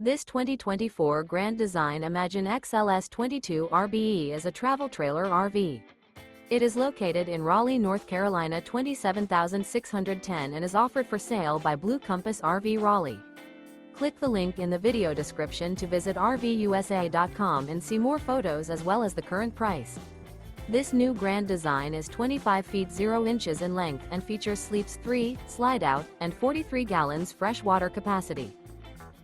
This 2024 Grand Design Imagine XLS 22 RBE is a travel trailer RV. It is located in Raleigh, North Carolina 27610 and is offered for sale by Blue Compass RV Raleigh. Click the link in the video description to visit RVUSA.com and see more photos as well as the current price. This new Grand Design is 25 feet 0 inches in length and features sleeps 3, slide-out, and 43 gallons fresh water capacity.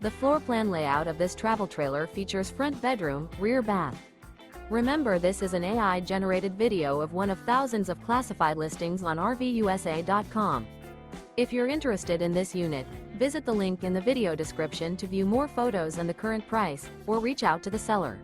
The floor plan layout of this travel trailer features front bedroom, rear bath. Remember, this is an AI-generated video of one of thousands of classified listings on RVUSA.com. If you're interested in this unit, visit the link in the video description to view more photos and the current price, or reach out to the seller.